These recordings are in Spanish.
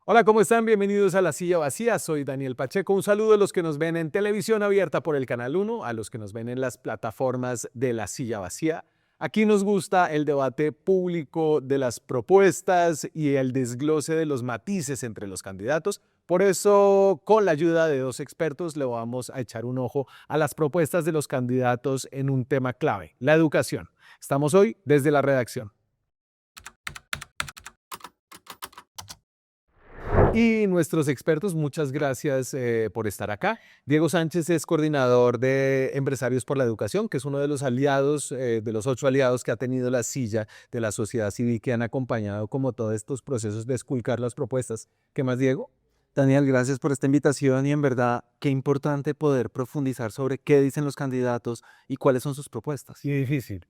Hola, ¿cómo están? Bienvenidos a La Silla Vacía. Soy Daniel Pacheco. Un saludo a los que nos ven en televisión abierta por el Canal 1, a los que nos ven en las plataformas de La Silla Vacía. Aquí nos gusta el debate público de las propuestas y el desglose de los matices entre los candidatos. Por eso, con la ayuda de dos expertos, le vamos a echar un ojo a las propuestas de los candidatos en un tema clave, la educación. Estamos hoy desde la redacción. Y nuestros expertos, muchas gracias por estar acá. Diego Sánchez es coordinador de Empresarios por la Educación, que es uno de los aliados, de los 8 aliados que ha tenido la silla de la sociedad civil que han acompañado como todos estos procesos de esculcar las propuestas. ¿Qué más, Diego? Daniel, gracias por esta invitación y en verdad qué importante poder profundizar sobre qué dicen los candidatos y cuáles son sus propuestas. Sí, difícil.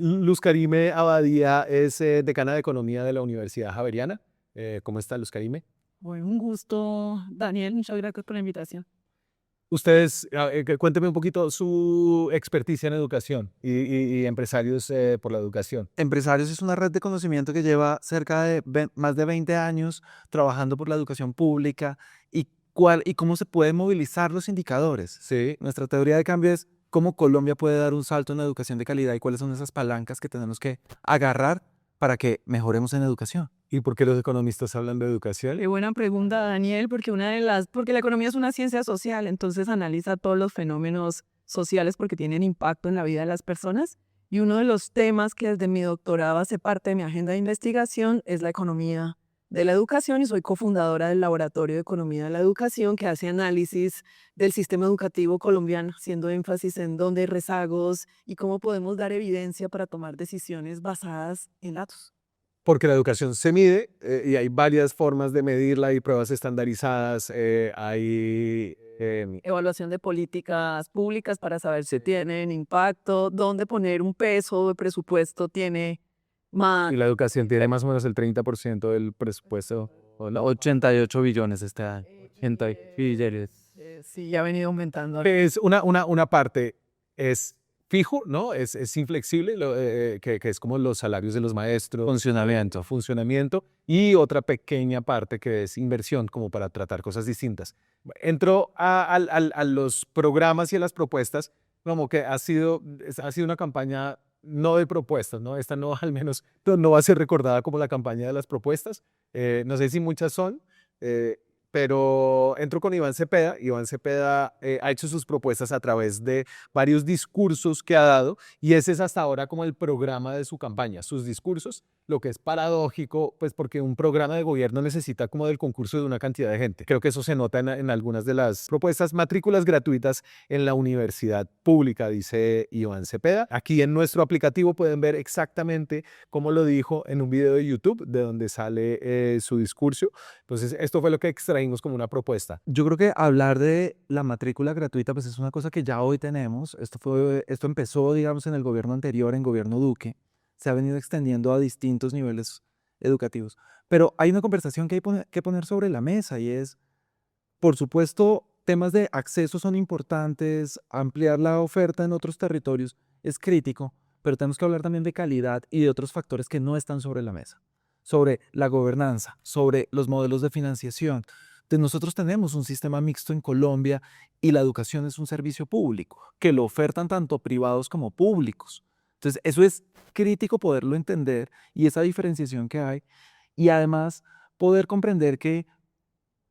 Luz Karime Abadía es decana de Economía de la Universidad Javeriana. ¿Cómo está, Luz Karime? Bueno, un gusto, Daniel. Muchas gracias por la invitación. Ustedes, cuénteme un poquito su experticia en educación y empresarios por la educación. Empresarios es una red de conocimiento que lleva cerca de más de 20 años trabajando por la educación pública y cómo se pueden movilizar los indicadores. Sí. Nuestra teoría de cambio es cómo Colombia puede dar un salto en la educación de calidad y cuáles son esas palancas que tenemos que agarrar para que mejoremos en educación. ¿Y por qué los economistas hablan de educación? Qué buena pregunta, Daniel, porque la economía es una ciencia social, entonces analiza todos los fenómenos sociales porque tienen impacto en la vida de las personas. Y uno de los temas que desde mi doctorado hace parte de mi agenda de investigación es la economía de la educación y soy cofundadora del Laboratorio de Economía de la Educación que hace análisis del sistema educativo colombiano, haciendo énfasis en dónde hay rezagos y cómo podemos dar evidencia para tomar decisiones basadas en datos. Porque la educación se mide y hay varias formas de medirla, hay pruebas estandarizadas, hay... Evaluación de políticas públicas para saber si tienen impacto, dónde poner un peso de presupuesto tiene más. y la educación tiene más o menos el 30% del presupuesto. ¿O no? 88 billones este año. 80 billones. Sí, ya ha venido aumentando. Es una parte es fijo, ¿no? Es inflexible, que es como los salarios de los maestros. Funcionamiento. Y otra pequeña parte que es inversión, como para tratar cosas distintas. Entro a los programas y a las propuestas, como que ha sido una campaña no de propuestas, ¿no? Esta no, al menos, no va a ser recordada como la campaña de las propuestas. No sé si muchas son. Pero entro con Iván Cepeda. Iván Cepeda ha hecho sus propuestas a través de varios discursos que ha dado y ese es hasta ahora como el programa de su campaña, sus discursos, lo que es paradójico, pues porque un programa de gobierno necesita como del concurso de una cantidad de gente. Creo que eso se nota en algunas de las propuestas. Matrículas gratuitas en la universidad pública, dice Iván Cepeda. Aquí en nuestro aplicativo pueden ver exactamente cómo lo dijo en un video de YouTube de donde sale su discurso. Entonces, esto fue lo que extraímos como una propuesta. Yo creo que hablar de la matrícula gratuita pues es una cosa que ya hoy tenemos. Esto empezó, digamos, en el gobierno anterior, en gobierno Duque. Se ha venido extendiendo a distintos niveles educativos. Pero hay una conversación que hay que poner sobre la mesa y es, por supuesto, temas de acceso son importantes, ampliar la oferta en otros territorios es crítico, pero tenemos que hablar también de calidad y de otros factores que no están sobre la mesa, sobre la gobernanza, sobre los modelos de financiación. Entonces, nosotros tenemos un sistema mixto en Colombia y la educación es un servicio público, que lo ofertan tanto privados como públicos. Entonces, eso es crítico poderlo entender y esa diferenciación que hay. Y además, poder comprender que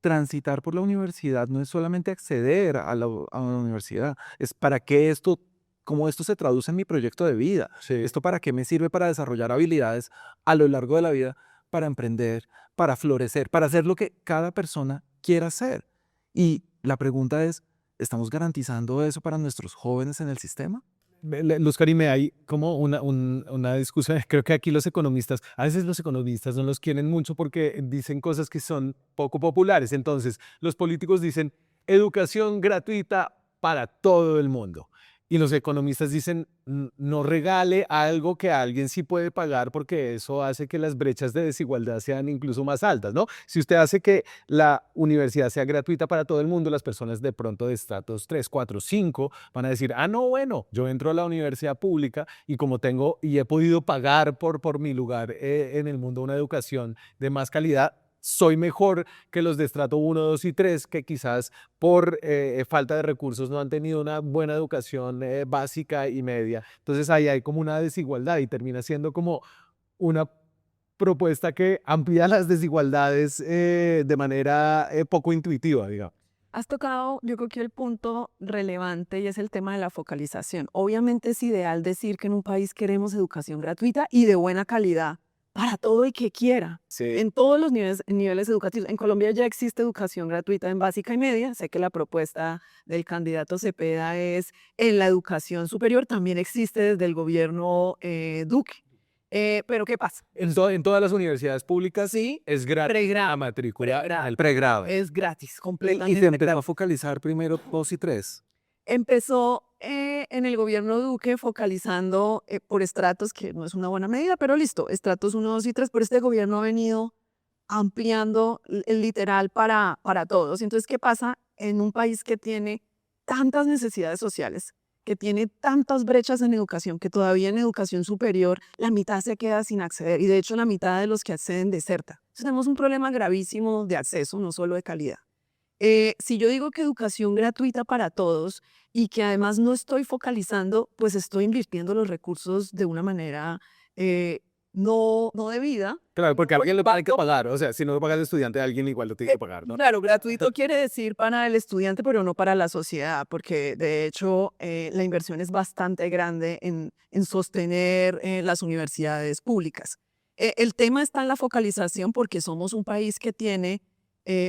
transitar por la universidad no es solamente acceder a la universidad, es para qué esto, cómo esto se traduce en mi proyecto de vida. Sí. Esto para qué me sirve para desarrollar habilidades a lo largo de la vida, para emprender, para florecer, para hacer lo que cada persona quiera hacer. Y la pregunta es, ¿estamos garantizando eso para nuestros jóvenes en el sistema? Luz Karime, hay como una discusión, creo que aquí a veces los economistas no los quieren mucho porque dicen cosas que son poco populares. Entonces, los políticos dicen educación gratuita para todo el mundo. Y los economistas dicen, no regale algo que alguien sí puede pagar porque eso hace que las brechas de desigualdad sean incluso más altas, ¿no? Si usted hace que la universidad sea gratuita para todo el mundo, las personas de pronto de estratos 3, 4, 5 van a decir, no, bueno, yo entro a la universidad pública y como tengo y he podido pagar por mi lugar en el mundo una educación de más calidad, soy mejor que los de estrato 1, 2 y 3, que quizás por falta de recursos no han tenido una buena educación básica y media. Entonces ahí hay como una desigualdad y termina siendo como una propuesta que amplía las desigualdades de manera poco intuitiva, digamos. Has tocado, yo creo que el punto relevante y es el tema de la focalización. Obviamente es ideal decir que en un país queremos educación gratuita y de buena calidad para todo el que quiera, Sí. en todos los niveles educativos. En Colombia ya existe educación gratuita en básica y media. Sé que la propuesta del candidato Cepeda es en la educación superior, también existe desde el gobierno Duque. Pero ¿qué pasa? En todas las universidades públicas Sí, es gratis pregrado, la matrícula. pregrado. El pregrado. Es gratis, Y completamente. se empezó a focalizar primero 2 y 3. Empezó en el gobierno Duque focalizando por estratos, que no es una buena medida, pero listo, estratos 1, 2 y 3, pero este gobierno ha venido ampliando el literal para todos. Entonces, ¿qué pasa en un país que tiene tantas necesidades sociales, que tiene tantas brechas en educación, que todavía en educación superior la mitad se queda sin acceder y de hecho la mitad de los que acceden deserta? Entonces, tenemos un problema gravísimo de acceso, no solo de calidad. Si yo digo que educación gratuita para todos y que además no estoy focalizando, pues estoy invirtiendo los recursos de una manera no debida. Claro, porque a alguien le hay que Impacto. pagar. O sea, si no lo paga el estudiante, alguien igual lo tiene que pagar, ¿no? Claro, gratuito quiere decir para el estudiante, pero no para la sociedad, porque de hecho la inversión es bastante grande en sostener las universidades públicas. El tema está en la focalización porque somos un país que tiene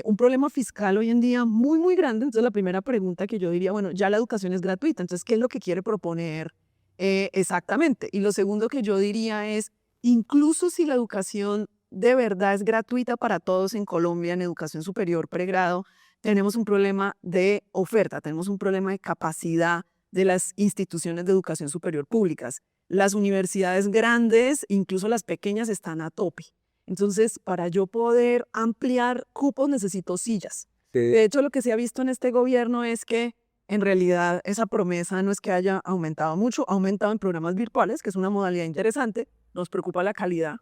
un problema fiscal hoy en día muy, muy grande. Entonces, la primera pregunta que yo diría, bueno, ya la educación es gratuita, entonces, ¿qué es lo que quiere proponer exactamente? Y lo segundo que yo diría es, incluso si la educación de verdad es gratuita para todos en Colombia, en educación superior, pregrado, tenemos un problema de oferta, tenemos un problema de capacidad de las instituciones de educación superior públicas. Las universidades grandes, incluso las pequeñas, están a tope. Entonces, para yo poder ampliar cupos necesito sillas. De hecho, lo que se ha visto en este gobierno es que en realidad esa promesa no es que haya aumentado mucho, ha aumentado en programas virtuales, que es una modalidad interesante, nos preocupa la calidad,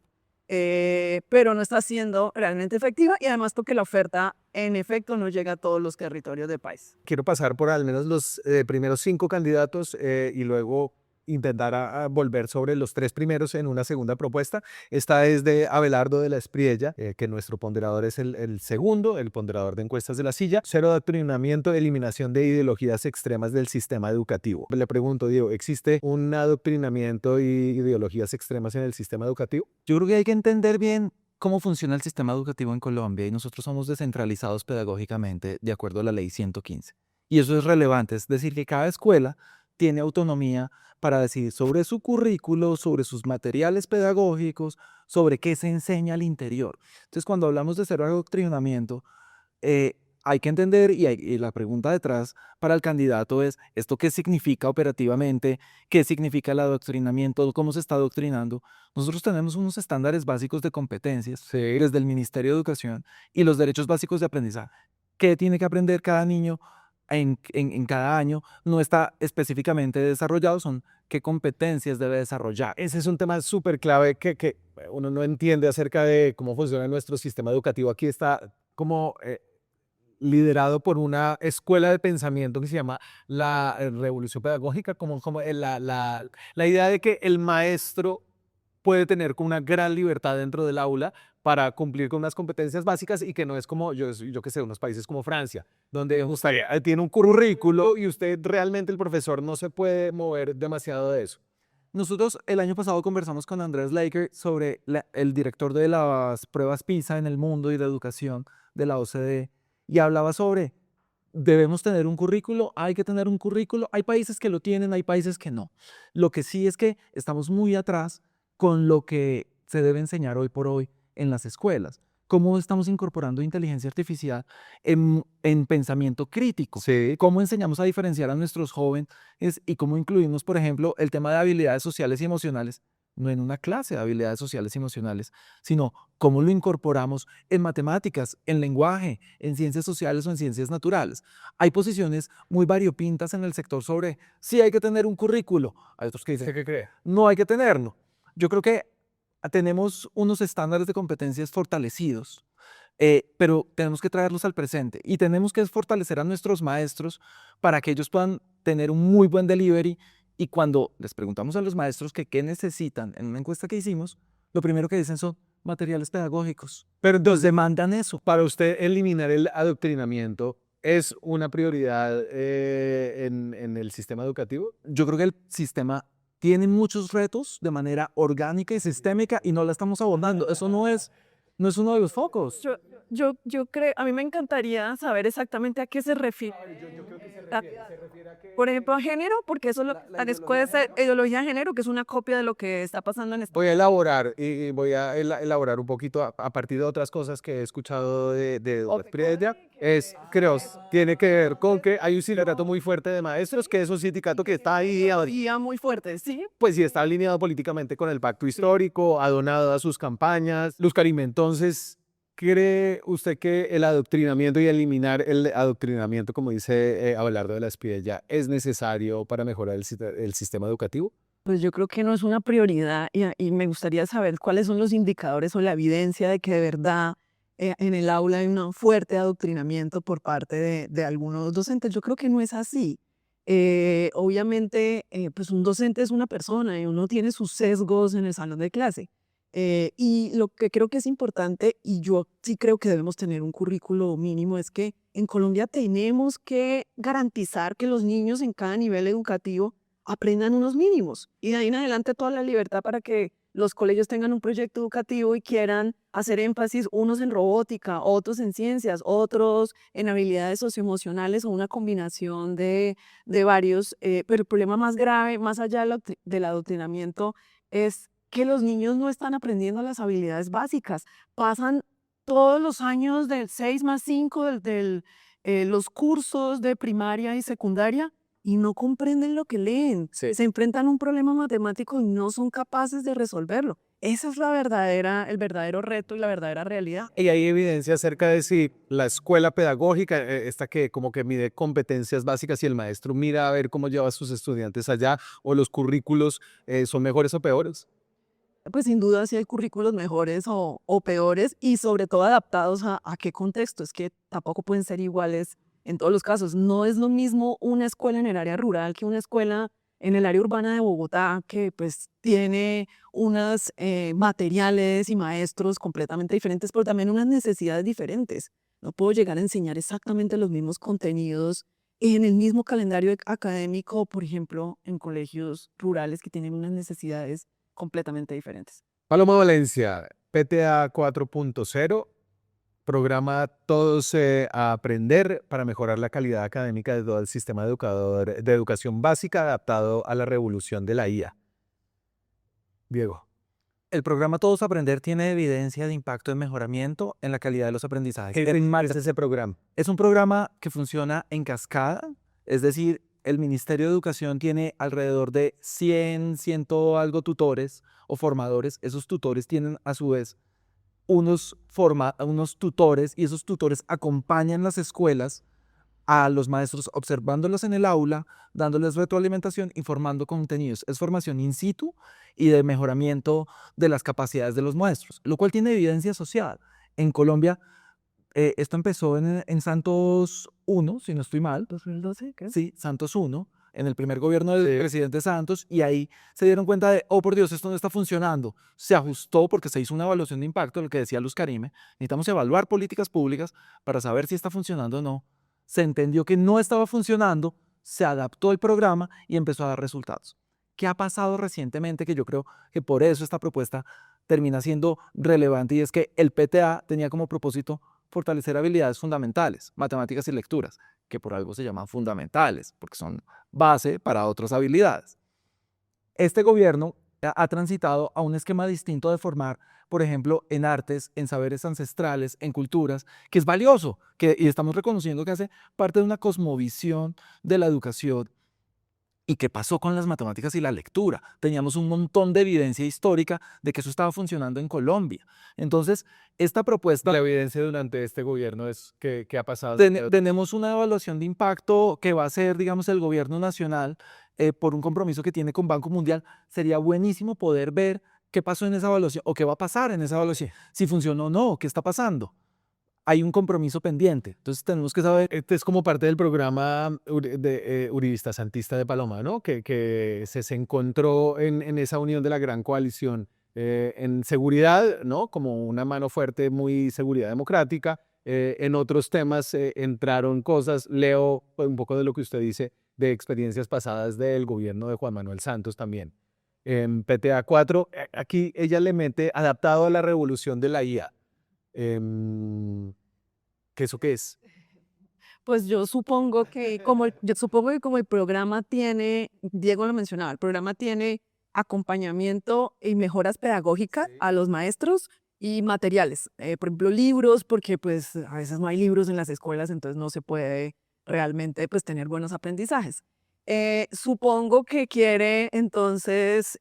pero no está siendo realmente efectiva y además porque la oferta en efecto no llega a todos los territorios del país. Quiero pasar por al menos los primeros 5 candidatos y luego intentar a volver sobre los 3 primeros en una segunda propuesta. Esta es de Abelardo de la Espriella, que nuestro ponderador es el segundo, el ponderador de encuestas de la silla. Cero adoctrinamiento, eliminación de ideologías extremas del sistema educativo. Le pregunto, Diego, ¿existe un adoctrinamiento y ideologías extremas en el sistema educativo? Yo creo que hay que entender bien cómo funciona el sistema educativo en Colombia y nosotros somos descentralizados pedagógicamente de acuerdo a la ley 115. Y eso es relevante, es decir, que cada escuela tiene autonomía para decidir sobre su currículo, sobre sus materiales pedagógicos, sobre qué se enseña al interior. Entonces, cuando hablamos de cero adoctrinamiento, hay que entender, y la pregunta detrás para el candidato es, ¿esto qué significa operativamente? ¿Qué significa el adoctrinamiento? ¿Cómo se está adoctrinando? Nosotros tenemos unos estándares básicos de competencias desde el Ministerio de Educación y los derechos básicos de aprendizaje. ¿Qué tiene que aprender cada niño en cada año? No está específicamente desarrollado, son qué competencias debe desarrollar. Ese es un tema súper clave que uno no entiende acerca de cómo funciona nuestro sistema educativo. Aquí está como liderado por una escuela de pensamiento que se llama la revolución pedagógica, como la idea de que el maestro puede tener como una gran libertad dentro del aula para cumplir con unas competencias básicas y que no es como, yo que sé, unos países como Francia, donde usted tiene un currículo y usted realmente, el profesor, no se puede mover demasiado de eso. Nosotros el año pasado conversamos con Andrés Laker sobre el director de las pruebas PISA en el mundo y de educación de la OCDE y hablaba sobre, debemos tener un currículo, hay que tener un currículo, hay países que lo tienen, hay países que no. Lo que sí es que estamos muy atrás con lo que se debe enseñar hoy por hoy en las escuelas. Cómo estamos incorporando inteligencia artificial en pensamiento crítico. Sí. Cómo enseñamos a diferenciar a nuestros jóvenes y cómo incluimos, por ejemplo, el tema de habilidades sociales y emocionales, no en una clase de habilidades sociales y emocionales, sino cómo lo incorporamos en matemáticas, en lenguaje, en ciencias sociales o en ciencias naturales. Hay posiciones muy variopintas en el sector sobre si hay que tener un currículo. Hay otros que dicen, ¿Usted qué cree? no hay que tenerlo. Yo creo que tenemos unos estándares de competencias fortalecidos, pero tenemos que traerlos al presente y tenemos que fortalecer a nuestros maestros para que ellos puedan tener un muy buen delivery. Y cuando les preguntamos a los maestros que qué necesitan en una encuesta que hicimos, lo primero que dicen son materiales pedagógicos. Pero Nos entonces, demandan eso. para usted, eliminar el adoctrinamiento es una prioridad en el sistema educativo. Yo creo que el sistema tiene muchos retos de manera orgánica y sistémica y no la estamos abordando. Eso no es uno de los focos. Yo creo, a mí me encantaría saber exactamente a qué se refiere. Por ejemplo, a género, porque eso puede ser ideología de género, que es una copia de lo que está pasando en Voy a elaborar y voy a elaborar un poquito a partir de otras cosas que he escuchado de Priedia. Creo, tiene que ver con que hay un sindicato muy fuerte de maestros, que es un sindicato que está ahí, ideología muy fuerte, ¿sí? pues sí está alineado políticamente con el pacto histórico, ha donado a sus campañas. Luz Karime, entonces, ¿cree usted que el adoctrinamiento y eliminar el adoctrinamiento, como dice Abelardo de la Espiella, es necesario para mejorar el sistema educativo? Pues yo creo que no es una prioridad y me gustaría saber cuáles son los indicadores o la evidencia de que de verdad en el aula hay un fuerte adoctrinamiento por parte de algunos docentes. Yo creo que no es así. Obviamente, pues un docente es una persona y uno tiene sus sesgos en el salón de clase. Y lo que creo que es importante, y yo sí creo que debemos tener un currículo mínimo, es que en Colombia tenemos que garantizar que los niños en cada nivel educativo aprendan unos mínimos y de ahí en adelante toda la libertad para que los colegios tengan un proyecto educativo y quieran hacer énfasis unos en robótica, otros en ciencias, otros en habilidades socioemocionales o una combinación de varios. Pero el problema más grave, más allá del adoctrinamiento, es que los niños no están aprendiendo las habilidades básicas. Pasan todos los años del 6 más 5 los cursos de primaria y secundaria y no comprenden lo que leen. Sí. Se enfrentan a un problema matemático y no son capaces de resolverlo. Ese es el verdadero reto y la verdadera realidad. Y hay evidencia acerca de si la escuela pedagógica, esta que como que mide competencias básicas y el maestro mira a ver cómo lleva a sus estudiantes allá, o los currículos son mejores o peores. Pues sin duda sí hay currículos mejores o peores y sobre todo adaptados a qué contexto. Es que tampoco pueden ser iguales en todos los casos. No es lo mismo una escuela en el área rural que una escuela en el área urbana de Bogotá, que pues tiene unos materiales y maestros completamente diferentes, pero también unas necesidades diferentes. No puedo llegar a enseñar exactamente los mismos contenidos en el mismo calendario académico, por ejemplo, en colegios rurales que tienen unas necesidades completamente diferentes. Paloma Valencia, PTA 4.0, programa Todos a Aprender para mejorar la calidad académica de todo el sistema de educación básica adaptado a la revolución de la IA. Diego. El programa Todos Aprender tiene evidencia de impacto en mejoramiento en la calidad de los aprendizajes. ¿Qué es ese programa? Es un programa que funciona en cascada, es decir, el Ministerio de Educación tiene alrededor de 100 algo tutores o formadores. Esos tutores tienen a su vez unos tutores y esos tutores acompañan las escuelas a los maestros observándolos en el aula, dándoles retroalimentación y formando contenidos. Es formación in situ y de mejoramiento de las capacidades de los maestros, lo cual tiene evidencia social. En Colombia, esto empezó en Santos 1, si no estoy mal. ¿2012? ¿Qué? Sí, Santos 1, en el primer gobierno del presidente Santos, y ahí se dieron cuenta de, oh por Dios, esto no está funcionando. Se ajustó porque se hizo una evaluación de impacto, lo que decía Luz Karime. Necesitamos evaluar políticas públicas para saber si está funcionando o no. Se entendió que no estaba funcionando, se adaptó el programa y empezó a dar resultados. ¿Qué ha pasado recientemente? Que yo creo que por eso esta propuesta termina siendo relevante, y es que el PTA tenía como propósito fortalecer habilidades fundamentales, matemáticas y lecturas, que por algo se llaman fundamentales, porque son base para otras habilidades. Este gobierno ha transitado a un esquema distinto de formar, por ejemplo, en artes, en saberes ancestrales, en culturas, que es valioso, y estamos reconociendo que hace parte de una cosmovisión de la educación. ¿Y qué pasó con las matemáticas y la lectura? Teníamos un montón de evidencia histórica de que eso estaba funcionando en Colombia. Entonces, esta propuesta... La evidencia durante este gobierno es que ha pasado. Tenemos una evaluación de impacto que va a hacer, digamos, el gobierno nacional por un compromiso que tiene con Banco Mundial. Sería buenísimo poder ver qué pasó en esa evaluación o qué va a pasar en esa evaluación, si funcionó o no, qué está pasando. hay un compromiso pendiente. Entonces tenemos que saber. Este es como parte del programa Uribista Santista de Paloma, ¿no? Que se encontró en esa unión de la gran coalición en seguridad, ¿no? Como una mano fuerte, muy seguridad democrática. En otros temas entraron cosas, leo un poco de lo que usted dice, de experiencias pasadas del gobierno de Juan Manuel Santos también. En PTA 4, aquí ella le mete adaptado a la revolución de la IA. ¿Qué eso qué es? Pues yo supongo que como el programa tiene, Diego lo mencionaba, el programa tiene acompañamiento y mejoras pedagógicas Sí. a los maestros y materiales, por ejemplo, libros, porque pues a veces no hay libros en las escuelas, entonces no se puede realmente pues tener buenos aprendizajes. Supongo que quiere entonces,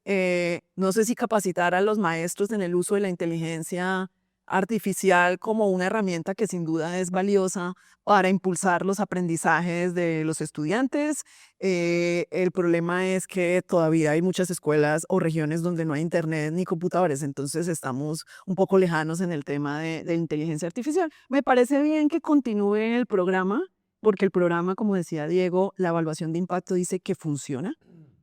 no sé si capacitar a los maestros en el uso de la inteligencia artificial como una herramienta que sin duda es valiosa para impulsar los aprendizajes de los estudiantes. El problema es que todavía hay muchas escuelas o regiones donde no hay internet ni computadores, entonces estamos un poco lejanos en el tema de inteligencia artificial. Me parece bien que continúe el programa, porque el programa, como decía Diego, la evaluación de impacto dice que funciona.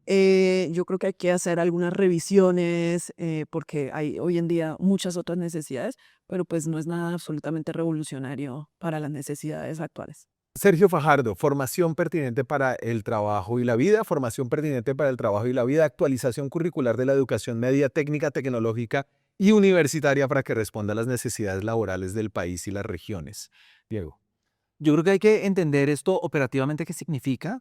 Yo creo que hay que hacer algunas revisiones porque hay hoy en día muchas otras necesidades, pero pues no es nada absolutamente revolucionario para las necesidades actuales. Sergio Fajardo, formación pertinente para el trabajo y la vida, formación pertinente para el trabajo y la vida, actualización curricular de la educación media, técnica, tecnológica y universitaria para que responda a las necesidades laborales del país y las regiones. Diego. Yo creo que hay que entender esto operativamente qué significa,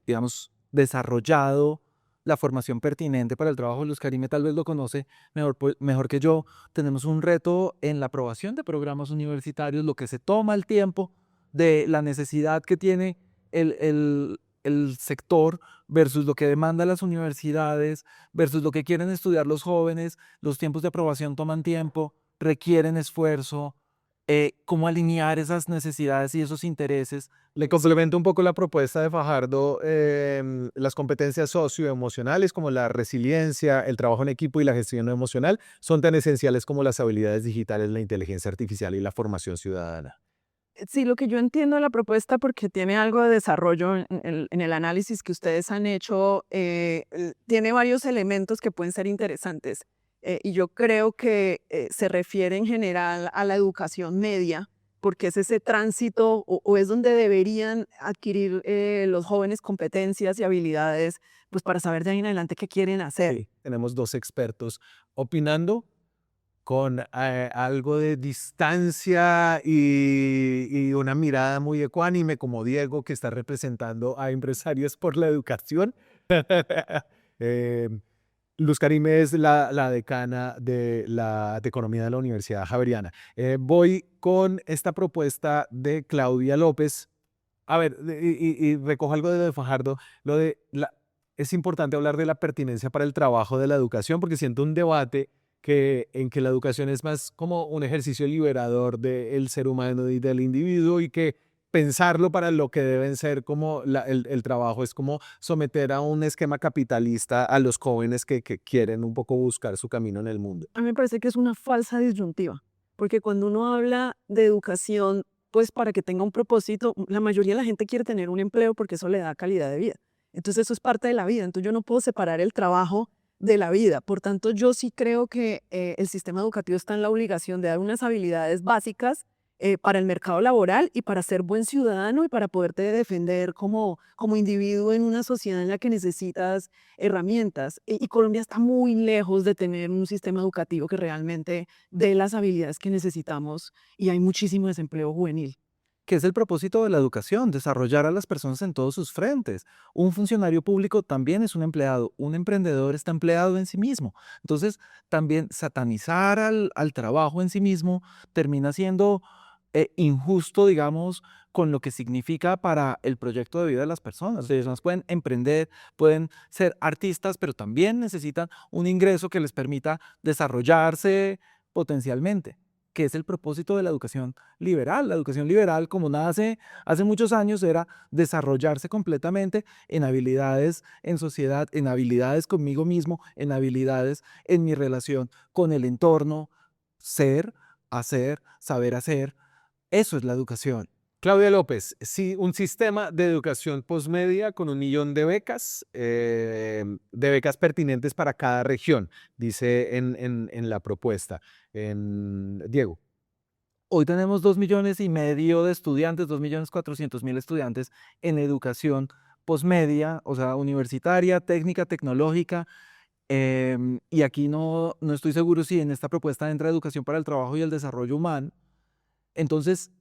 digamos, desarrollado la formación pertinente para el trabajo. Luz Karime tal vez lo conoce mejor que yo. Tenemos un reto en la aprobación de programas universitarios, lo que se toma el tiempo de la necesidad que tiene el sector versus lo que demandan las universidades, versus lo que quieren estudiar los jóvenes. Los tiempos de aprobación toman tiempo, requieren esfuerzo. Cómo alinear esas necesidades y esos intereses. Le complemento un poco la propuesta de Fajardo, las competencias socioemocionales como la resiliencia, el trabajo en equipo y la gestión emocional son tan esenciales como las habilidades digitales, la inteligencia artificial y la formación ciudadana. Sí, lo que yo entiendo de la propuesta, porque tiene algo de desarrollo en el análisis que ustedes han hecho, tiene varios elementos que pueden ser interesantes. Y yo creo que se refiere en general a la educación media, porque es ese tránsito o es donde deberían adquirir los jóvenes competencias y habilidades pues, para saber de ahí en adelante qué quieren hacer. Sí, tenemos dos expertos opinando con algo de distancia y una mirada muy ecuánime como Diego, que está representando a Empresarios por la Educación. Eh, Luz Karime es la decana de Economía de la Universidad Javeriana. Voy con esta propuesta de Claudia López. A ver, y recojo algo de Fajardo, lo de es importante hablar de la pertinencia para el trabajo de la educación, porque siento un debate en que la educación es más como un ejercicio liberador del ser humano y del individuo, y que pensarlo para lo que deben ser como el trabajo es como someter a un esquema capitalista a los jóvenes que quieren un poco buscar su camino en el mundo. A mí me parece que es una falsa disyuntiva, porque cuando uno habla de educación, pues para que tenga un propósito, la mayoría de la gente quiere tener un empleo porque eso le da calidad de vida. Entonces eso es parte de la vida, entonces yo no puedo separar el trabajo de la vida. Por tanto, yo sí creo que el sistema educativo está en la obligación de dar unas habilidades básicas para el mercado laboral y para ser buen ciudadano y para poderte defender como individuo en una sociedad en la que necesitas herramientas. Y Colombia está muy lejos de tener un sistema educativo que realmente dé las habilidades que necesitamos y hay muchísimo desempleo juvenil. ¿Qué es el propósito de la educación? Desarrollar a las personas en todos sus frentes. Un funcionario público también es un empleado, un emprendedor está empleado en sí mismo. Entonces, también satanizar al trabajo en sí mismo termina siendo injusto, digamos, con lo que significa para el proyecto de vida de las personas. Las personas pueden emprender, pueden ser artistas, pero también necesitan un ingreso que les permita desarrollarse potencialmente, que es el propósito de la educación liberal. La educación liberal, como nace hace muchos años, era desarrollarse completamente en habilidades en sociedad, en habilidades conmigo mismo, en habilidades en mi relación con el entorno, ser hacer, saber hacer. Eso es la educación. Claudia López, sí, un sistema de educación posmedia con 1 millón de becas pertinentes para cada región, dice en la propuesta. Diego. Hoy tenemos 2,5 millones de estudiantes, 2,400,000 estudiantes en educación posmedia, o sea, universitaria, técnica, tecnológica. Y aquí no estoy seguro si en esta propuesta entra educación para el trabajo y el desarrollo humano. Entonces,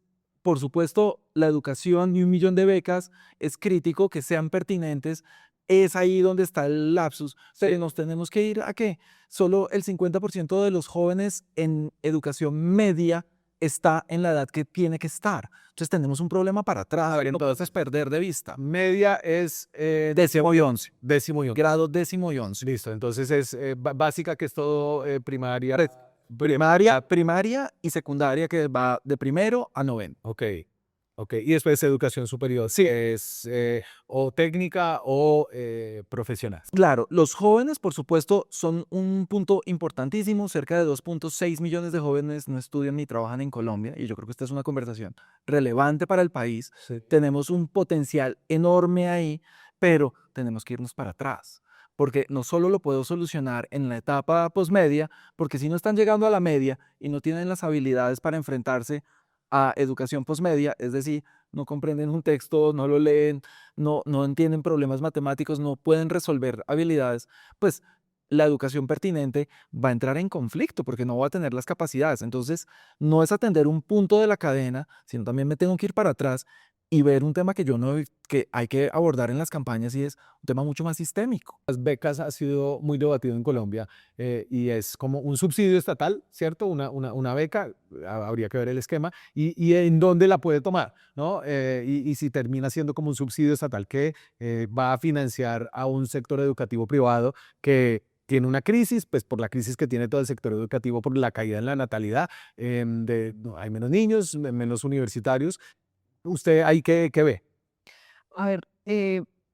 por supuesto, la educación y 1 millón de becas es crítico que sean pertinentes. Es ahí donde está el lapsus. Pero nos tenemos que ir a que solo el 50% de los jóvenes en educación media está en la edad que tiene que estar. Entonces tenemos un problema para atrás. Entonces perder de vista. Media es 10º y 11. 10º y 11. Grado 10º y 11. Listo, entonces es básica, que es todo primaria. Primaria y secundaria, que va de primero a noveno. Ok, ok. Y después educación superior. Sí, es o técnica o profesional. Claro, los jóvenes, por supuesto, son un punto importantísimo. Cerca de 2,6 millones de jóvenes no estudian ni trabajan en Colombia, y yo creo que esta es una conversación relevante para el país. Sí. Tenemos un potencial enorme ahí, pero tenemos que irnos para atrás, porque no solo lo puedo solucionar en la etapa posmedia, porque si no están llegando a la media y no tienen las habilidades para enfrentarse a educación posmedia, es decir, no comprenden un texto, no lo leen, no entienden problemas matemáticos, no pueden resolver habilidades, pues la educación pertinente va a entrar en conflicto porque no va a tener las capacidades. Entonces, no es atender un punto de la cadena, sino también me tengo que ir para atrás y ver un tema que hay que abordar en las campañas, y es un tema mucho más sistémico. Las becas ha sido muy debatido en Colombia y es como un subsidio estatal, ¿cierto? Una beca, habría que ver el esquema y en dónde la puede tomar, ¿no? Y si termina siendo como un subsidio estatal que va a financiar a un sector educativo privado que tiene una crisis, pues por la crisis que tiene todo el sector educativo, por la caída en la natalidad, hay menos niños, menos universitarios. ¿Usted ahí qué ve? A ver,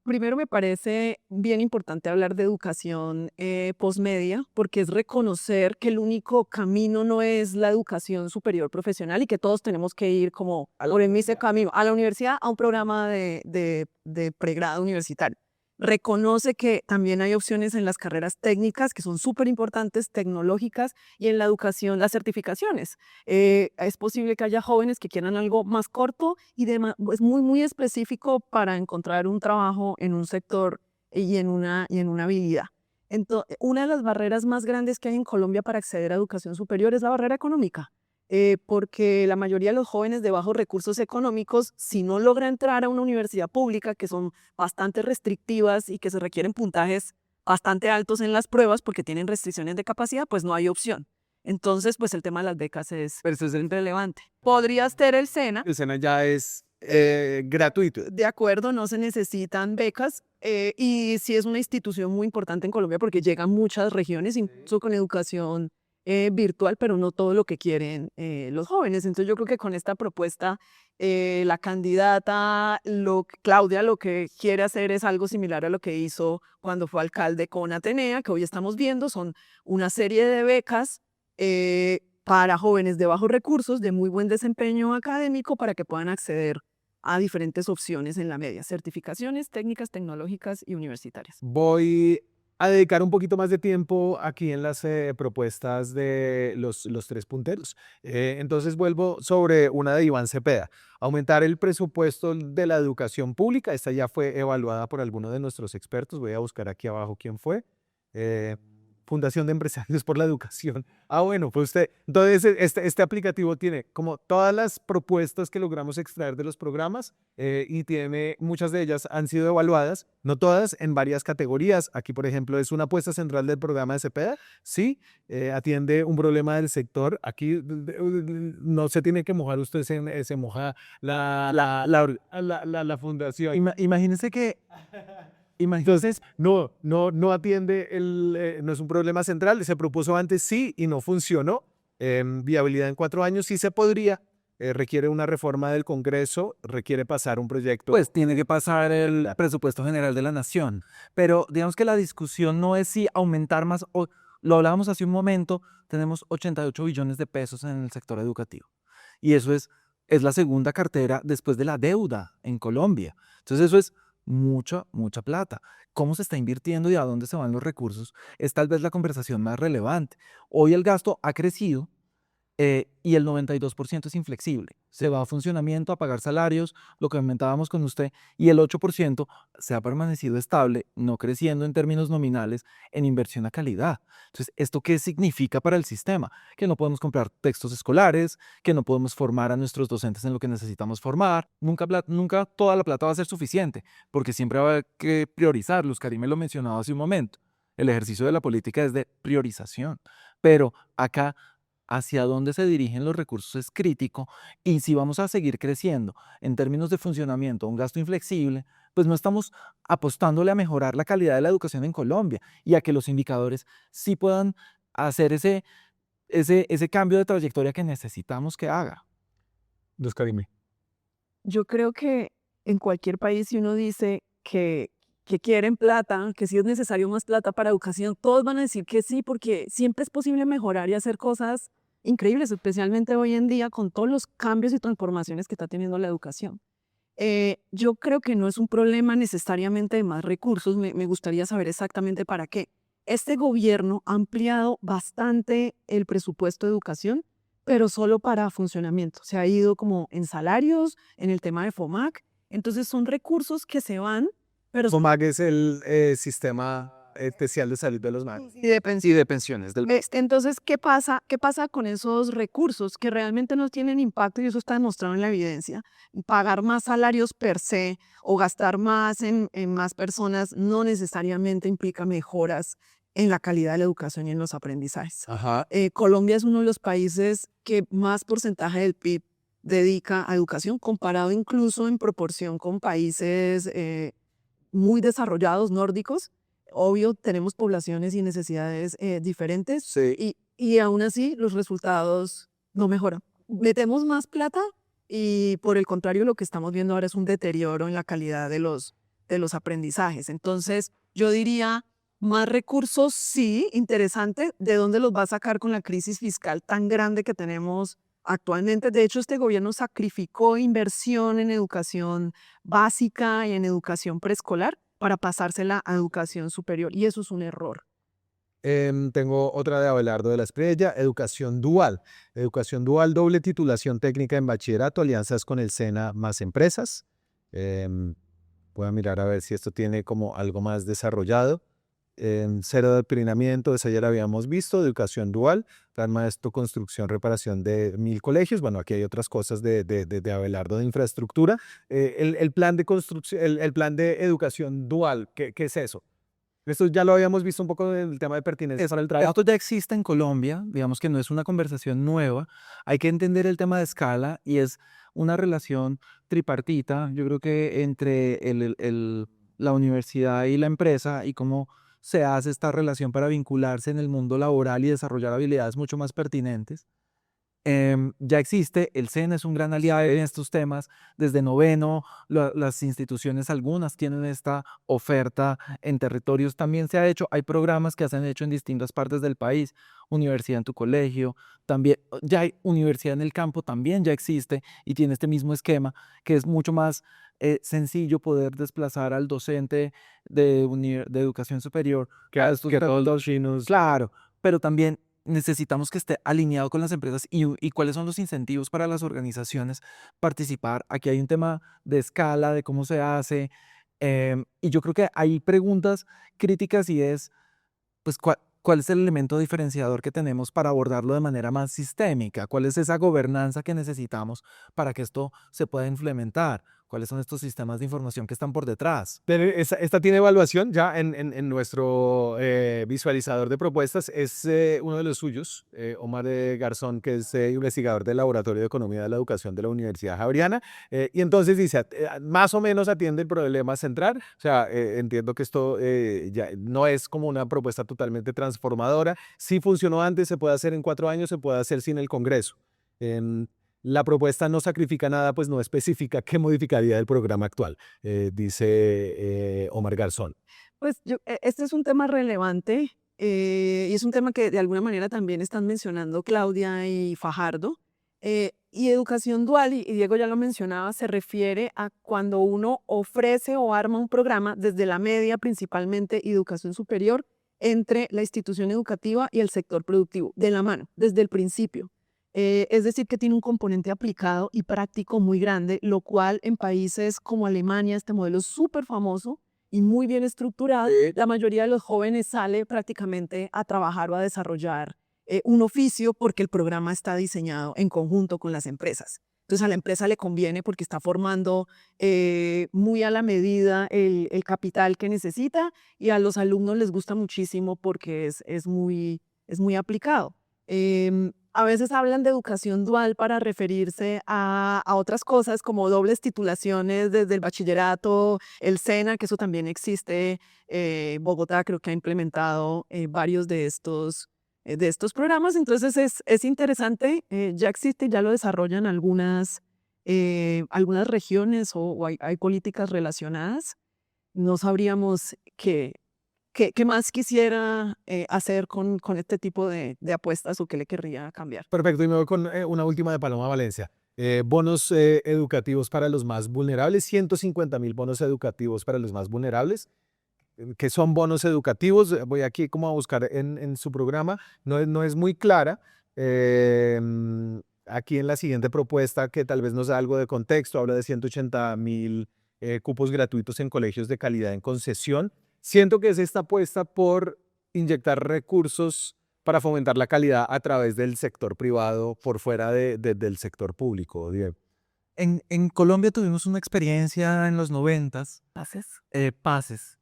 primero me parece bien importante hablar de educación posmedia, porque es reconocer que el único camino no es la educación superior profesional y que todos tenemos que ir como por el mismo camino, a la universidad, a un programa de pregrado universitario. Reconoce que también hay opciones en las carreras técnicas que son súper importantes, tecnológicas, y en la educación, las certificaciones. Es posible que haya jóvenes que quieran algo más corto y es muy específico para encontrar un trabajo en un sector y en una habilidad. Entonces, una de las barreras más grandes que hay en Colombia para acceder a educación superior es la barrera económica. Porque la mayoría de los jóvenes de bajos recursos económicos, si no logra entrar a una universidad pública, que son bastante restrictivas y que se requieren puntajes bastante altos en las pruebas porque tienen restricciones de capacidad, pues no hay opción. Entonces, pues el tema de las becas es relevante. Podría ser el SENA. El SENA ya es gratuito. De acuerdo, no se necesitan becas y sí es una institución muy importante en Colombia porque llega a muchas regiones, incluso con educación virtual, pero no todo lo que quieren los jóvenes. Entonces yo creo que con esta propuesta la candidata Claudia lo que quiere hacer es algo similar a lo que hizo cuando fue alcalde con Atenea, que hoy estamos viendo, son una serie de becas para jóvenes de bajos recursos, de muy buen desempeño académico, para que puedan acceder a diferentes opciones en la media, certificaciones técnicas, tecnológicas y universitarias. Voy a dedicar un poquito más de tiempo aquí en las propuestas de los 3 punteros. Entonces vuelvo sobre una de Iván Cepeda. Aumentar el presupuesto de la educación pública. Esta ya fue evaluada por alguno de nuestros expertos. Voy a buscar aquí abajo quién fue. Fundación de Empresarios por la Educación. Bueno, pues usted, entonces este aplicativo tiene como todas las propuestas que logramos extraer de los programas y tiene, muchas de ellas han sido evaluadas, no todas, en varias categorías. Aquí, por ejemplo, es una apuesta central del programa de Cepeda, sí, atiende un problema del sector. Aquí no se tiene que mojar usted, se moja la fundación. Imagínense que... Entonces, no atiende, no es un problema central. Se propuso antes, sí, y no funcionó. Viabilidad en 4 años sí se podría. Requiere una reforma del Congreso, requiere pasar un proyecto. Pues tiene que pasar el presupuesto general de la nación. Pero digamos que la discusión no es si aumentar más o lo hablábamos hace un momento, tenemos 88 billones de pesos en el sector educativo. Y eso es la segunda cartera después de la deuda en Colombia. Entonces eso es mucha, mucha plata. ¿Cómo se está invirtiendo y a dónde se van los recursos? Es tal vez la conversación más relevante. Hoy el gasto ha crecido y el 92% es inflexible. Se va a funcionamiento, a pagar salarios, lo que comentábamos con usted, y el 8% se ha permanecido estable, no creciendo en términos nominales, en inversión a calidad. Entonces, ¿esto qué significa para el sistema? Que no podemos comprar textos escolares, que no podemos formar a nuestros docentes en lo que necesitamos formar. Nunca toda la plata va a ser suficiente, porque siempre va a haber que priorizar. Luz Karime lo mencionaba hace un momento. El ejercicio de la política es de priorización. Pero acá hacia dónde se dirigen los recursos es crítico y si vamos a seguir creciendo en términos de funcionamiento, un gasto inflexible, pues no estamos apostándole a mejorar la calidad de la educación en Colombia y a que los indicadores sí puedan hacer ese cambio de trayectoria que necesitamos que haga. Luz Karime. Yo creo que en cualquier país, si uno dice que quieren plata, que si es necesario más plata para educación, todos van a decir que sí, porque siempre es posible mejorar y hacer cosas increíbles, especialmente hoy en día con todos los cambios y transformaciones que está teniendo la educación. Yo creo que no es un problema necesariamente de más recursos, me gustaría saber exactamente para qué. Este gobierno ha ampliado bastante el presupuesto de educación, pero solo para funcionamiento. Se ha ido como en salarios, en el tema de FOMAC. Entonces son recursos que se van, pero FOMAC es el sistema especial de salud de los manes. y de Y de pensiones del Entonces, ¿qué pasa? ¿Qué pasa con esos recursos que realmente no tienen impacto? Y eso está demostrado en la evidencia. Pagar más salarios per se o gastar más en más personas no necesariamente implica mejoras en la calidad de la educación y en los aprendizajes. Ajá. Colombia es uno de los países que más porcentaje del PIB dedica a educación, comparado incluso en proporción con países muy desarrollados, nórdicos. Obvio, tenemos poblaciones y necesidades diferentes Sí. y aún así los resultados no mejoran. Metemos más plata y por el contrario lo que estamos viendo ahora es un deterioro en la calidad de los aprendizajes. Entonces yo diría, más recursos sí, interesante. ¿De dónde los va a sacar con la crisis fiscal tan grande que tenemos actualmente? De hecho, este gobierno sacrificó inversión en educación básica y en educación preescolar para pasársela a educación superior, y eso es un error. Tengo otra de Abelardo de la Espriella, educación dual. Educación dual, doble titulación técnica en bachillerato, alianzas con el SENA más empresas. Voy a mirar a ver si esto tiene como algo más desarrollado. Cero de adoctrinamiento, esa ya la habíamos visto. Educación dual, plan maestro, construcción, reparación de 1000 colegios. Bueno, aquí hay otras cosas de Abelardo de infraestructura. El plan de construcción, el plan de educación dual, ¿qué es eso? Esto ya lo habíamos visto un poco en el tema de pertinencia para el trabajo. Esto ya existe en Colombia, digamos que no es una conversación nueva. Hay que entender el tema de escala y es una relación tripartita, yo creo que entre la universidad y la empresa y cómo se hace esta relación para vincularse en el mundo laboral y desarrollar habilidades mucho más pertinentes. Ya existe, el SENA es un gran aliado en estos temas. Desde noveno, las instituciones, algunas tienen esta oferta en territorios. También se ha hecho, hay programas que se han hecho en distintas partes del país. Universidad en tu colegio, también ya hay universidad en el campo, también ya existe y tiene este mismo esquema que es mucho más sencillo poder desplazar al docente de educación superior. Que todos los chinos. Claro, pero también necesitamos que esté alineado con las empresas y cuáles son los incentivos para las organizaciones participar. Aquí hay un tema de escala, de cómo se hace, y yo creo que hay preguntas críticas y es, pues, ¿cuál es el elemento diferenciador que tenemos para abordarlo de manera más sistémica? ¿Cuál es esa gobernanza que necesitamos para que esto se pueda implementar? ¿Cuáles son estos sistemas de información que están por detrás? Pero esta tiene evaluación ya en nuestro visualizador de propuestas. Es uno de los suyos, Omar Garzón, que es investigador del Laboratorio de Economía de la Educación de la Universidad Javeriana. Y entonces dice, más o menos atiende el problema central. O sea, entiendo que esto ya no es como una propuesta totalmente transformadora. Si funcionó antes, se puede hacer en 4 años, se puede hacer sin el Congreso. La propuesta no sacrifica nada, pues no especifica qué modificaría del programa actual, dice Omar Garzón. Pues este es un tema relevante y es un tema que de alguna manera también están mencionando Claudia y Fajardo. Y educación dual, y Diego ya lo mencionaba, se refiere a cuando uno ofrece o arma un programa desde la media, principalmente y educación superior, entre la institución educativa y el sector productivo, de la mano, desde el principio. Es decir, que tiene un componente aplicado y práctico muy grande, lo cual en países como Alemania, este modelo es súper famoso y muy bien estructurado. La mayoría de los jóvenes sale prácticamente a trabajar o a desarrollar un oficio porque el programa está diseñado en conjunto con las empresas. Entonces a la empresa le conviene porque está formando muy a la medida el capital que necesita, y a los alumnos les gusta muchísimo porque es muy aplicado. A veces hablan de educación dual para referirse a otras cosas como dobles titulaciones desde el bachillerato, el SENA, que eso también existe. Bogotá creo que ha implementado varios de estos programas. Entonces es interesante, ya existe, ya lo desarrollan algunas regiones o hay políticas relacionadas. No sabríamos qué más quisiera hacer con este tipo de apuestas o qué le querría cambiar. Perfecto, y me voy con una última de Paloma Valencia. Bonos educativos para los más vulnerables, 150.000 bonos educativos para los más vulnerables. ¿Qué son bonos educativos? Voy aquí como a buscar en su programa, no es muy clara. Eh, Aquí en la siguiente propuesta, que tal vez nos da algo de contexto, habla de 180.000 cupos gratuitos en colegios de calidad en concesión. Siento que es esta apuesta por inyectar recursos para fomentar la calidad a través del sector privado por fuera del sector público, Diego. En Colombia tuvimos una experiencia en los 90s, ¿Haces? PACES,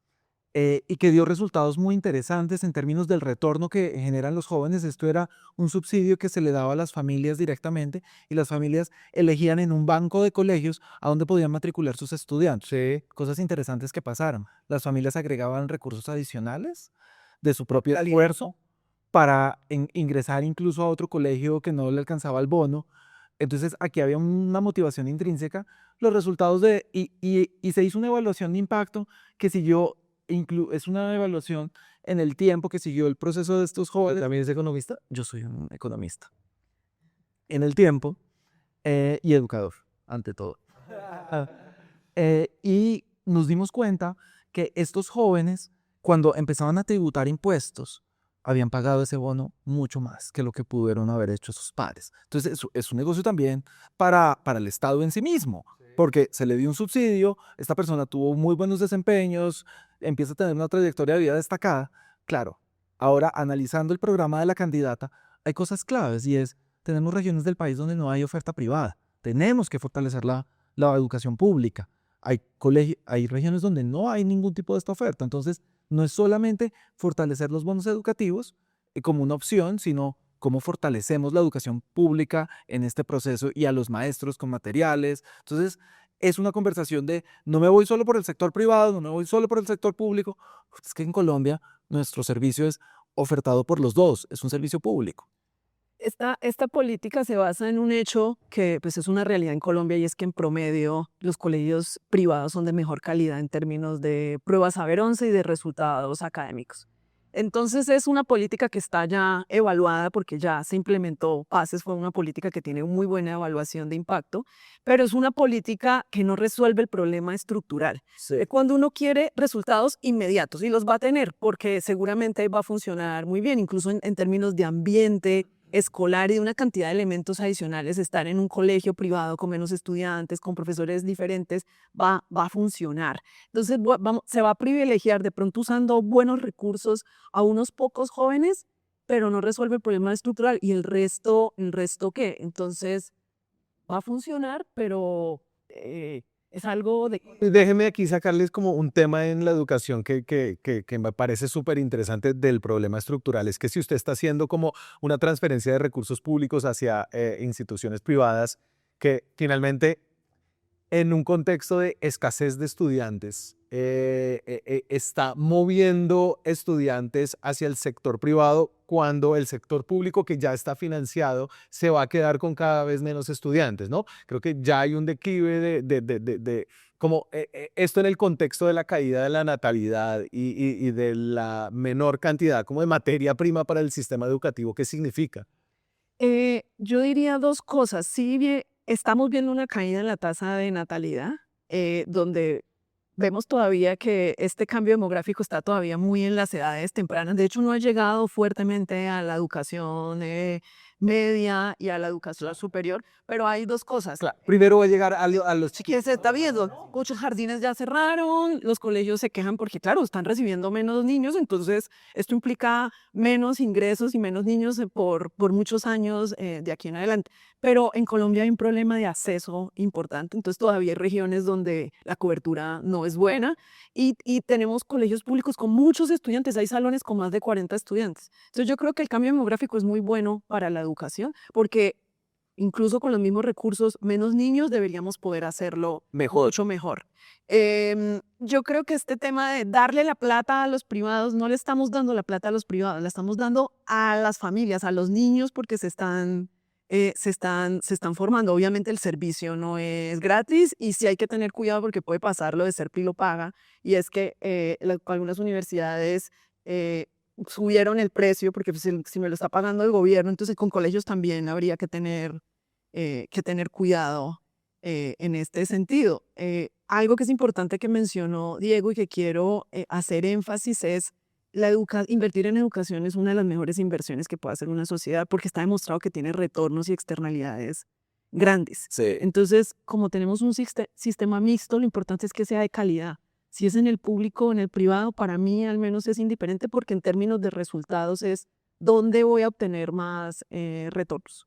y que dio resultados muy interesantes en términos del retorno que generan los jóvenes. Esto era un subsidio que se le daba a las familias directamente, y las familias elegían en un banco de colegios a donde podían matricular sus estudiantes. Sí. Cosas interesantes que pasaron. Las familias agregaban recursos adicionales de su propio esfuerzo para ingresar incluso a otro colegio que no le alcanzaba el bono. Entonces aquí había una motivación intrínseca, los resultados y se hizo una evaluación de impacto que siguió, es una evaluación en el tiempo que siguió el proceso de estos jóvenes. ¿También es economista? Yo soy un economista. En el tiempo y educador, ante todo. Y nos dimos cuenta que estos jóvenes, cuando empezaban a tributar impuestos, habían pagado ese bono mucho más que lo que pudieron haber hecho sus padres. Entonces, es un negocio también para el Estado en sí mismo, porque se le dio un subsidio, esta persona tuvo muy buenos desempeños, empieza a tener una trayectoria de vida destacada. Claro, ahora analizando el programa de la candidata, hay cosas claves, y es, tenemos regiones del país donde no hay oferta privada. Tenemos que fortalecer la educación pública. Hay regiones donde no hay ningún tipo de esta oferta. Entonces, no es solamente fortalecer los bonos educativos como una opción, sino cómo fortalecemos la educación pública en este proceso, y a los maestros con materiales. Entonces, es una conversación de no me voy solo por el sector privado, no me voy solo por el sector público. Es que en Colombia nuestro servicio es ofertado por los dos, es un servicio público. Esta política se basa en un hecho que pues, es una realidad en Colombia, y es que en promedio los colegios privados son de mejor calidad en términos de pruebas Saber 11 y de resultados académicos. Entonces es una política que está ya evaluada porque ya se implementó. PACES fue una política que tiene muy buena evaluación de impacto, pero es una política que no resuelve el problema estructural. Cuando uno quiere resultados inmediatos, y los va a tener porque seguramente va a funcionar muy bien, incluso en términos de ambiente escolar y de una cantidad de elementos adicionales, estar en un colegio privado con menos estudiantes, con profesores diferentes, va a funcionar. Entonces se va a privilegiar de pronto usando buenos recursos a unos pocos jóvenes, pero no resuelve el problema estructural. ¿Y el resto qué? Entonces va a funcionar, pero es algo de... Déjeme aquí sacarles como un tema en la educación que me parece súper interesante del problema estructural. Es que si usted está haciendo como una transferencia de recursos públicos hacia instituciones privadas, que finalmente en un contexto de escasez de estudiantes, está moviendo estudiantes hacia el sector privado, cuando el sector público, que ya está financiado, se va a quedar con cada vez menos estudiantes, ¿no? Creo que ya hay un declive como esto en el contexto de la caída de la natalidad y de la menor cantidad como de materia prima para el sistema educativo, ¿qué significa? Yo diría dos cosas. Sí, estamos viendo una caída en la tasa de natalidad, donde vemos todavía que este cambio demográfico está todavía muy en las edades tempranas. De hecho, no ha llegado fuertemente a la educación media y a la educación superior, pero hay dos cosas. Claro, primero va a llegar a los Que chiquitos. se está viendo, muchos jardines ya cerraron, los colegios se quejan porque, claro, están recibiendo menos niños, entonces esto implica menos ingresos y menos niños por muchos años de aquí en adelante. Pero en Colombia hay un problema de acceso importante, entonces todavía hay regiones donde la cobertura no es buena y tenemos colegios públicos con muchos estudiantes, hay salones con más de 40 estudiantes. Entonces yo creo que el cambio demográfico es muy bueno para la educación porque incluso con los mismos recursos, menos niños deberíamos poder hacerlo Mejor. mucho mejor. Yo creo que este tema de darle la plata a los privados, no le estamos dando la plata a los privados, la estamos dando a las familias, a los niños, porque se están formando. Obviamente el servicio no es gratis y sí hay que tener cuidado porque puede pasar lo de ser pilo paga, y es que algunas universidades subieron el precio porque pues, si me lo está pagando el gobierno, entonces con colegios también habría que tener cuidado en este sentido. Algo que es importante que mencionó Diego y que quiero hacer énfasis es invertir en educación es una de las mejores inversiones que puede hacer una sociedad porque está demostrado que tiene retornos y externalidades grandes. Sí. Entonces, como tenemos un sistema mixto, lo importante es que sea de calidad. Si es en el público o en el privado, para mí al menos es indiferente porque en términos de resultados es dónde voy a obtener más retornos.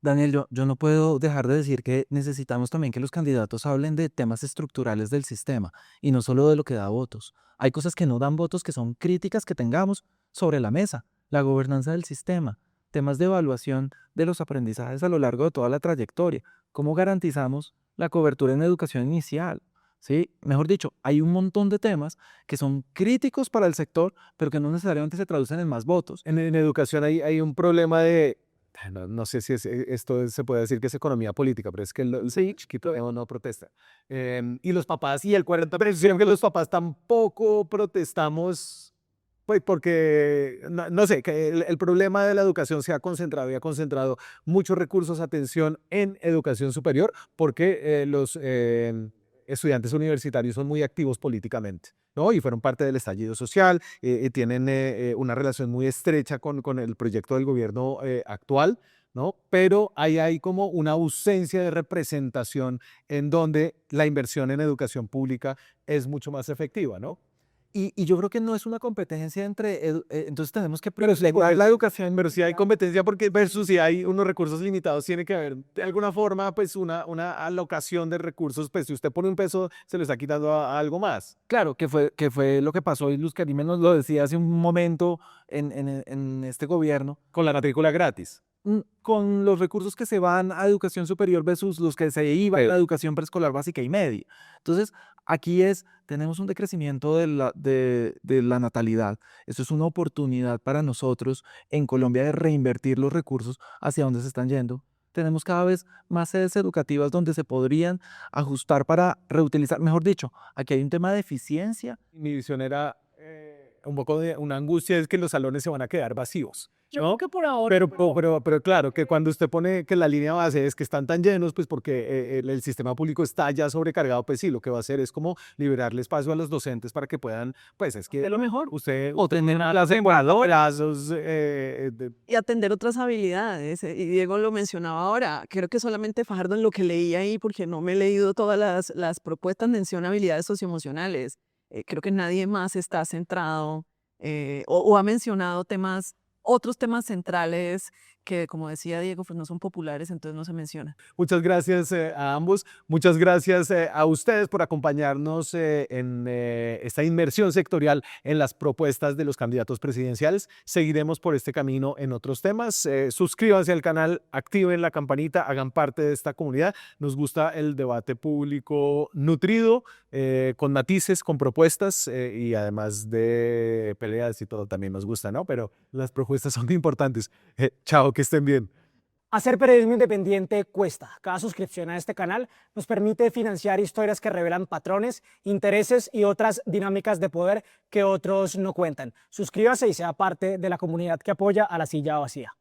Daniel, yo no puedo dejar de decir que necesitamos también que los candidatos hablen de temas estructurales del sistema y no solo de lo que da votos. Hay cosas que no dan votos que son críticas que tengamos sobre la mesa, la gobernanza del sistema, temas de evaluación de los aprendizajes a lo largo de toda la trayectoria, cómo garantizamos la cobertura en educación inicial. ¿Sí? Mejor dicho, hay un montón de temas que son críticos para el sector, pero que no necesariamente se traducen en más votos. En educación hay un problema de, no sé si esto se puede decir que es economía política, pero es que el chiquito no protesta. Y los papás, y el 40% dicen que los papás tampoco protestamos, pues porque, no sé, que el problema de la educación se ha concentrado y ha concentrado muchos recursos, atención en educación superior, porque los estudiantes universitarios son muy activos políticamente, ¿no? Y fueron parte del estallido social, tienen una relación muy estrecha con el proyecto del gobierno actual, ¿no? Pero ahí hay como una ausencia de representación en donde la inversión en educación pública es mucho más efectiva, ¿no? Y yo creo que no es una competencia entre, entonces tenemos que Pero si preguntar la educación, pero si hay competencia, porque versus si hay unos recursos limitados, tiene que haber de alguna forma pues una alocación de recursos, pues si usted pone un peso, se lo está quitando a algo más. claro, que fue lo que pasó y Luz Karime nos lo decía hace un momento en este gobierno, Con la matrícula gratis. con los recursos que se van a educación superior versus los que se iban a educación preescolar básica y media. Entonces, aquí tenemos un decrecimiento de la natalidad. Eso es una oportunidad para nosotros en Colombia de reinvertir los recursos hacia donde se están yendo. Tenemos cada vez más sedes educativas donde se podrían ajustar para reutilizar. Mejor dicho, aquí hay un tema de eficiencia. Mi visión era un poco de una angustia, es que los salones se van a quedar vacíos. Yo ¿No? creo que por ahora Pero claro, que cuando usted pone que la línea base es que están tan llenos, pues porque el sistema público está ya sobrecargado, pues sí, lo que va a hacer es como liberarle espacio a los docentes para que puedan, pues es que de lo mejor usted O tener una las brazos, y atender otras habilidades. Y Diego lo mencionaba ahora. Creo que solamente Fajardo en lo que leí ahí, porque no me he leído todas las propuestas, menciona habilidades socioemocionales. Creo que nadie más está centrado o ha mencionado otros temas centrales que, como decía Diego, pues no son populares, entonces no se mencionan. Muchas gracias a ambos. Muchas gracias a ustedes por acompañarnos en esta inmersión sectorial en las propuestas de los candidatos presidenciales. Seguiremos por este camino en otros temas. Suscríbanse al canal, activen la campanita, hagan parte de esta comunidad. Nos gusta el debate público nutrido, con matices, con propuestas y además de peleas y todo también nos gusta, ¿no? Pero las propuestas son importantes. Chao, que estén bien. Hacer periodismo independiente cuesta. Cada suscripción a este canal nos permite financiar historias que revelan patrones, intereses y otras dinámicas de poder que otros no cuentan. Suscríbase y sea parte de la comunidad que apoya a La Silla Vacía.